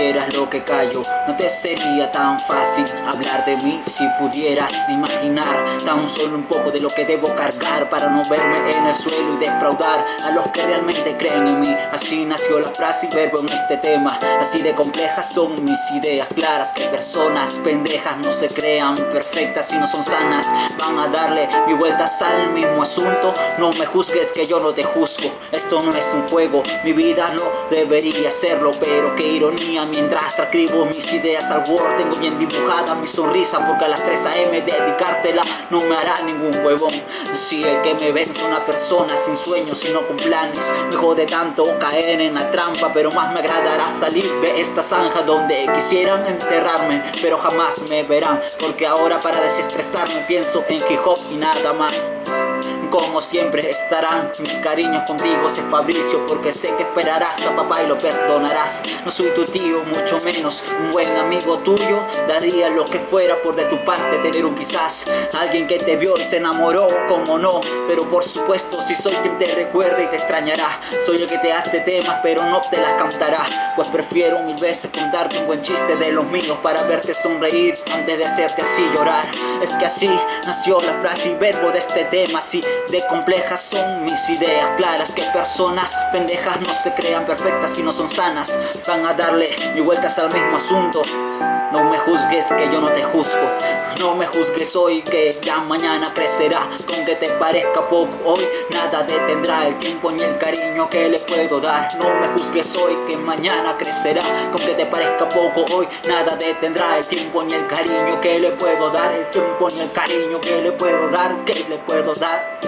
supieras lo que callo, no te sería tan fácil hablar de mí. Si pudieras imaginar tan solo un poco de lo que debo cargar para no verme en el suelo y defraudar a los que realmente creen en mí. Así nació la frase y verbo en este tema. Así de complejas son mis ideas claras, que personas pendejas no se crean perfectas y no son sanas. Van a darle mi vueltas al mismo asunto. No me juzgues que yo no te juzgo. Esto no es un juego, mi vida no debería serlo, pero qué ironía, mientras escribo mis ideas al Word tengo bien dibujada mi sonrisa, porque a las 3 AM dedicártela no me hará ningún huevón. Si el que me ve es una persona sin sueños y no con planes, me jode tanto caer en la trampa, pero más me agradará salir de esta zanja donde quisieran enterrarme, pero jamás me verán, porque ahora para desestresarme pienso en hip hop y nada más. Como siempre estarán mis cariños contigo, sé Fabricio, porque sé que esperarás a papá y lo perdonarás. No soy tu tío, mucho menos un buen amigo tuyo. Daría lo que fuera por de tu parte tener un quizás. Alguien que te vio y se enamoró, como no. Pero por supuesto si soy quien te recuerda y te extrañará. Soy el que te hace temas pero no te las cantará, pues prefiero mil veces contarte un buen chiste de los míos para verte sonreír antes de hacerte así llorar. Es que así nació la frase y verbo de este tema. Así de complejas son mis ideas claras, que personas pendejas no se crean perfectas y no son sanas. Van a darle mil vueltas al mismo asunto. No me juzgues que yo no te juzgo. No me juzgues hoy que ya mañana crecerá. Con que te parezca poco hoy, nada detendrá el tiempo ni el cariño que le puedo dar. No me juzgues hoy que mañana crecerá. Con que te parezca poco hoy, nada detendrá el tiempo ni el cariño que le puedo dar. El tiempo ni el cariño que le puedo dar, que le puedo dar.